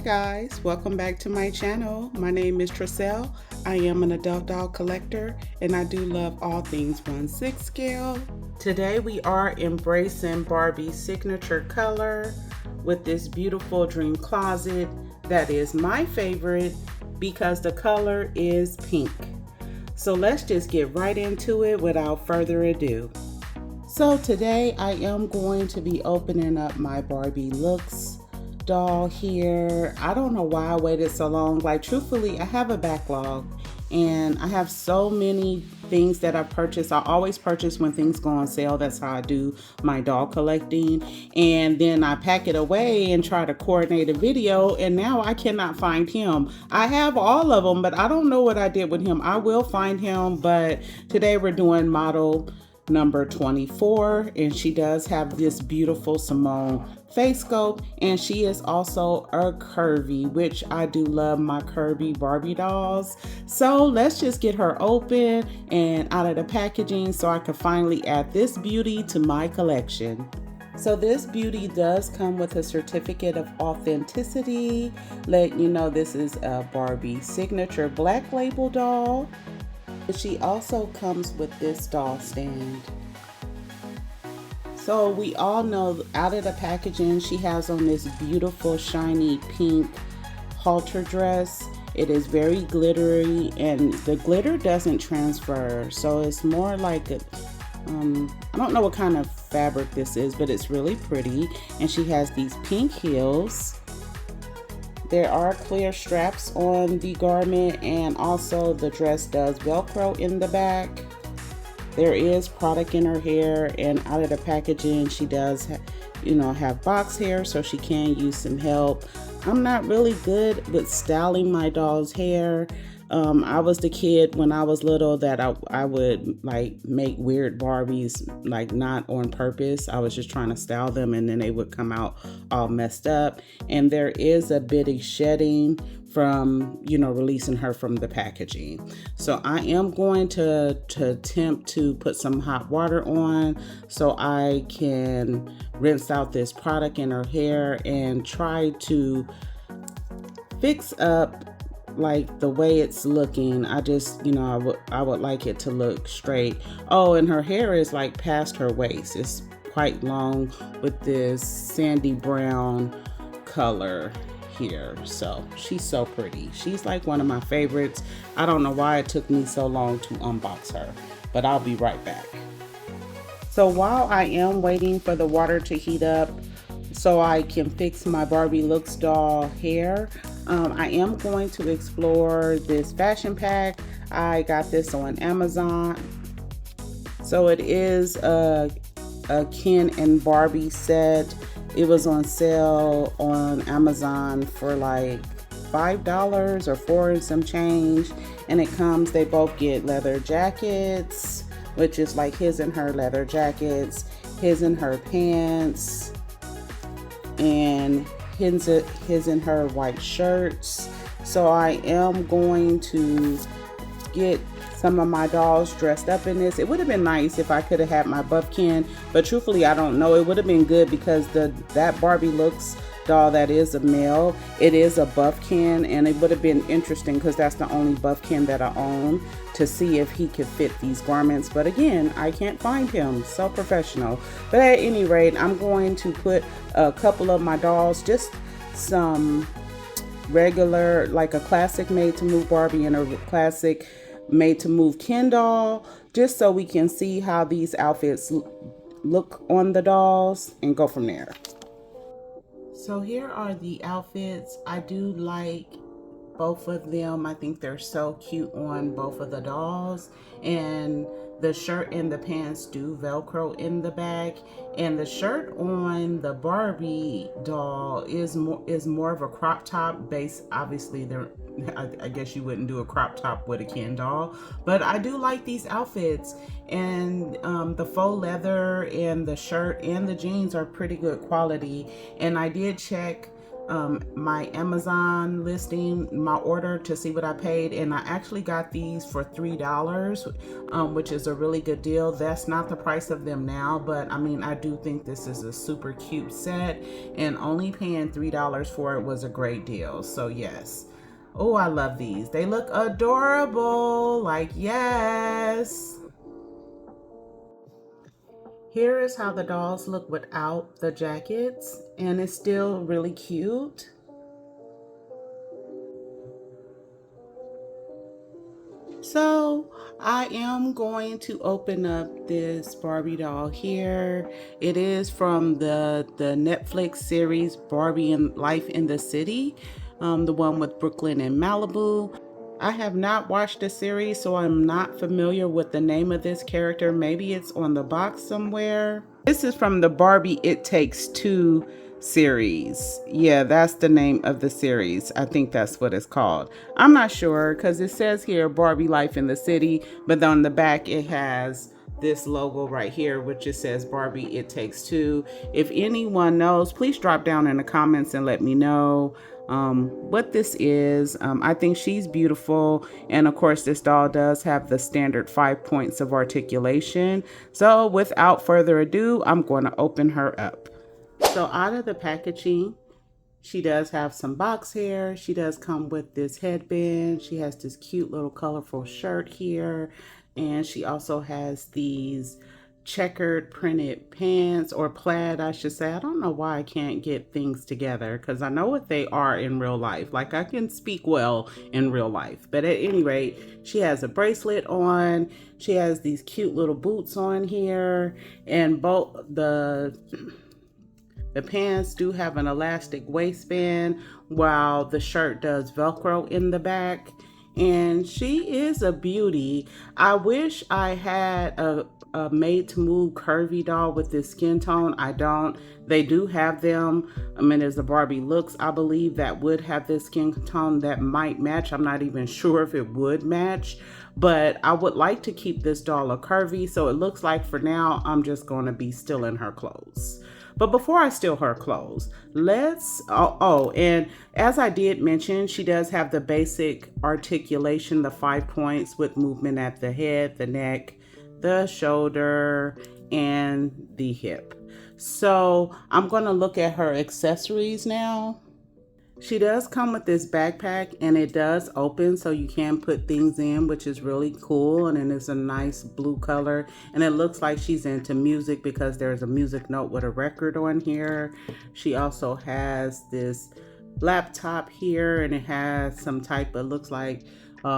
guys, welcome back to my channel. My name is Tracelle. I am an adult doll collector and I do love all things 1/6 scale. Today we are embracing Barbie's signature color with this beautiful dream closet that is my favorite because the color is pink. So let's just get right into it without further ado. So today I am going to be opening up my Barbie Looks doll here. I don't know why I waited so long. Like, truthfully, I have a backlog and I have so many things that I purchased. I always purchase when things go on sale. That's how I do my doll collecting. And then I pack it away and try to coordinate a video, and now I cannot find him. I have all of them, but I don't know what I did with him. I will find him, but today we're doing model number 24, and she does have this beautiful Simone face sculpt, and she is also a curvy, which I do love my curvy Barbie dolls. So let's just get her open and out of the packaging so I can finally add this beauty to my collection. So this beauty does come with a certificate of authenticity, letting you know this is a Barbie signature black label doll. She also comes with this doll stand. So we all know out of the packaging, she has on this beautiful shiny pink halter dress. It is very glittery and the glitter doesn't transfer. So it's more like a, I don't know what kind of fabric this is, but it's really pretty. And she has these pink heels. There are clear straps on the garment, and also the dress does Velcro in the back. There is product in her hair, and out of the packaging she does have box hair, so she can use some help. I'm not really good with styling my doll's hair. I was the kid when I was little that I would like make weird Barbies, like not on purpose. I was just trying to style them and then they would come out all messed up. And there is a bit of shedding from, releasing her from the packaging. So I am going to attempt to put some hot water on so I can rinse out this product in her hair and try to fix up like the way it's looking. I just, I would like it to look straight. Oh, and her hair is like past her waist. It's quite long with this sandy brown color here. So she's so pretty. She's like one of my favorites. I don't know why it took me so long to unbox her, but I'll be right back. So while I am waiting for the water to heat up so I can fix my Barbie Looks doll hair, I am going to explore this fashion pack. I got this on Amazon. So it is a Ken and Barbie set. It was on sale on Amazon for like $5 or $4 and some change. And it comes, they both get leather jackets, which is like his and her leather jackets, his and her pants, and his and her white shirts. So I am going to get some of my dolls dressed up in this. It would have been nice if I could have had my buffkin, but truthfully I don't know. It would have been good because that Barbie Looks doll that is a male, it is a buffkin, and it would have been interesting because that's the only buffkin that I own, to see if he could fit these garments. But again, I can't find him. So professional. But at any rate, I'm going to put a couple of my dolls, just some regular, like a classic Made to Move Barbie and a classic Made to Move Ken doll, just so we can see how these outfits look on the dolls and go from there. So here are the outfits. I do like both of them. I think they're so cute on both of the dolls, and the shirt and the pants do Velcro in the back, and the shirt on the Barbie doll is more of a crop top base. Obviously I guess you wouldn't do a crop top with a Ken doll, but I do like these outfits, and the faux leather and the shirt and the jeans are pretty good quality. And I did check my Amazon listing, my order, to see what I paid, and I actually got these for $3, which is a really good deal. That's not the price of them now, but I mean, I do think this is a super cute set, and only paying $3 for it was a great deal. So yes. Oh, I love these. They look adorable. Like, yes. Here is how the dolls look without the jackets, and it's still really cute. So I am going to open up this Barbie doll here. It is from the Netflix series Barbie and Life in the City, the one with Brooklyn and Malibu. I have not watched the series, so I'm not familiar with the name of this character. Maybe it's on the box somewhere. This is from the Barbie It Takes Two series. Yeah, that's the name of the series. I think that's what it's called. I'm not sure because it says here Barbie Life in the City, but on the back it has this logo right here, which it says Barbie It Takes Two. If anyone knows, please drop down in the comments and let me know what this is. I think she's beautiful, and of course this doll does have the standard 5 points of articulation. So without further ado, I'm going to open her up. So out of the packaging, she does have some box hair. She does come with this headband. She has this cute little colorful shirt here. And she also has these checkered printed pants, or plaid, I should say. I don't know why I can't get things together because I know what they are in real life. Like, I can speak well in real life. But at any rate, she has a bracelet on. She has these cute little boots on here. And both the pants do have an elastic waistband, while the shirt does Velcro in the back. And she is a beauty. I wish I had a made to move curvy doll with this skin tone. I don't. They do have them. I mean, there's the Barbie Looks, I believe, that would have this skin tone that might match. I'm not even sure if it would match, but I would like to keep this doll a curvy. So it looks like for now, I'm just going to be stealing her clothes. But before I steal her clothes, and as I did mention, she does have the basic articulation, the 5 points with movement at the head, the neck, the shoulder, and the hip. So I'm going to look at her accessories now. She does come with this backpack, and it does open so you can put things in, which is really cool. And then it's a nice blue color, and it looks like she's into music because there's a music note with a record on here. She also has this laptop here, and it has some type of, looks like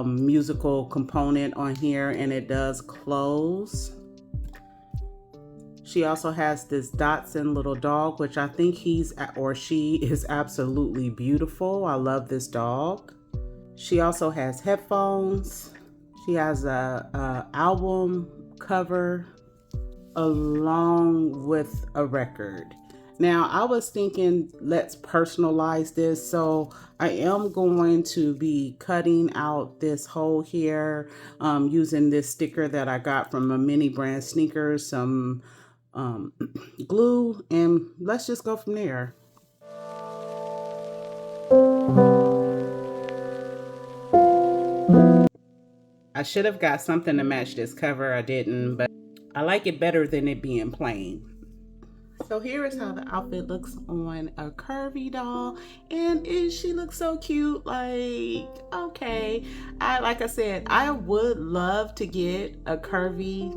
musical component on here, and it does close. She also has this Dotson little dog, which I think he's or she is absolutely beautiful. I love this dog. She also has headphones. She has a album cover along with a record. Now, I was thinking, let's personalize this. So I am going to be cutting out this hole here using this sticker that I got from a mini brand sneakers, some glue, and let's just go from there. I should have got something to match this cover. I didn't, but I like it better than it being plain. So here is how the outfit looks on a curvy doll, and she looks so cute. Like, okay, like I said, I would love to get a curvy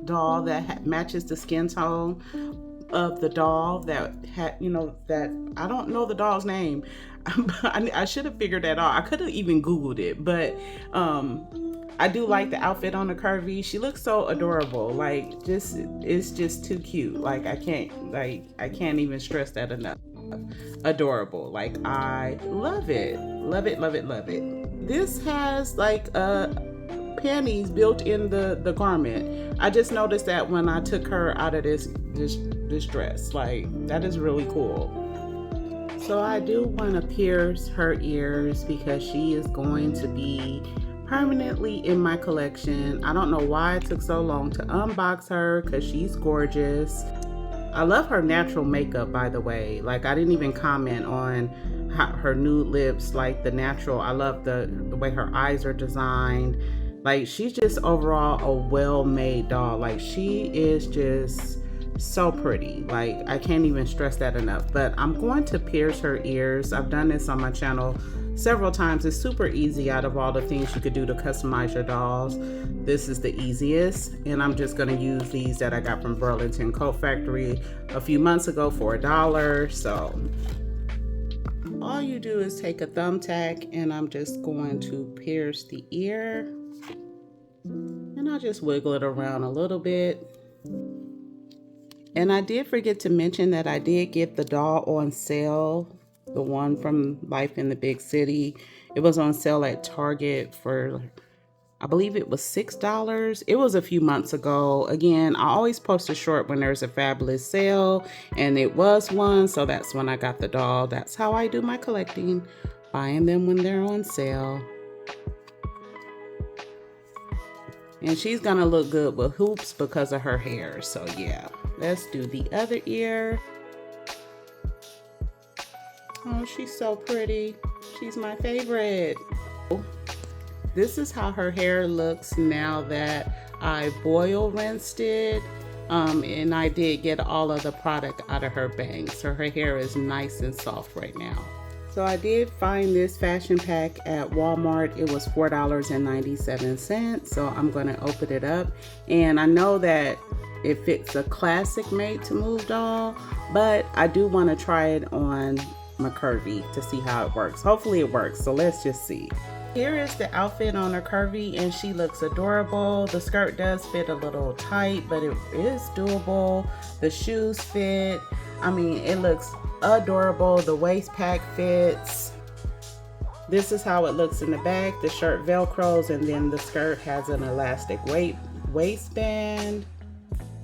doll that matches the skin tone of the doll that had, that I don't know the doll's name. I should have figured that out. I could have even Googled it, but I do like the outfit on the curvy. She looks so adorable. Like, it's just too cute. Like, I can't even stress that enough. Adorable. Like, I love it. Love it, love it, love it. This has like panties built in the garment. I just noticed that when I took her out of this dress. Like, that is really cool. So I do want to pierce her ears because she is going to be permanently in my collection. I don't know why it took so long to unbox her because she's gorgeous. I love her natural makeup, by the way. Like, I didn't even comment on her nude lips, like the natural. I love the way her eyes are designed. Like, she's just overall a well-made doll. Like, she is just so pretty. Like, I can't even stress that enough. But I'm going to pierce her ears. I've done this on my channel several times. It's super easy. Out of all the things you could do to customize your dolls, this is the easiest. And I'm just going to use these that I got from Burlington Coat Factory a few months ago for $1. So all you do is take a thumbtack, and I'm just going to pierce the ear, and I'll just wiggle it around a little bit. And I did forget to mention that I did get the doll on sale, the one from Life in the Big City. It was on sale at Target for, I believe it was $6. It was a few months ago. Again, I always post a short when there's a fabulous sale, and it was one, so that's when I got the doll. That's how I do my collecting, buying them when they're on sale. And she's gonna look good with hoops because of her hair. So yeah, let's do the other ear. Oh, she's so pretty. She's my favorite. This is how her hair looks now that I boil rinsed it. And I did get all of the product out of her bangs. So her hair is nice and soft right now. So I did find this fashion pack at Walmart. It was $4.97. So I'm going to open it up. And I know that it fits a classic made to move doll, but I do want to try it on my curvy to see how it works. Hopefully it works. So let's just see. Here is the outfit on her curvy, and she looks adorable. The skirt does fit a little tight, but it is doable. The shoes fit. I mean, it looks adorable. The waist pack fits. This is how it looks in the back. The shirt velcros, and then the skirt has an elastic waistband.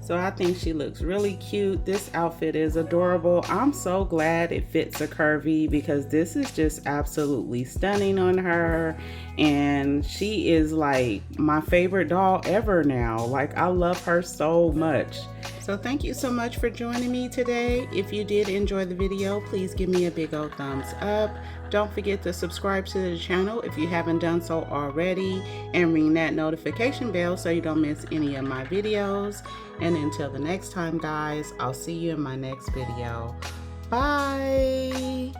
So I think she looks really cute. This outfit is adorable. I'm so glad it fits a curvy because this is just absolutely stunning on her. And she is like my favorite doll ever now. Like, I love her so much. So thank you so much for joining me today. If you did enjoy the video, please give me a big old thumbs up. Don't forget to subscribe to the channel if you haven't done so already, and ring that notification bell so you don't miss any of my videos. And until the next time, guys, I'll see you in my next video. Bye.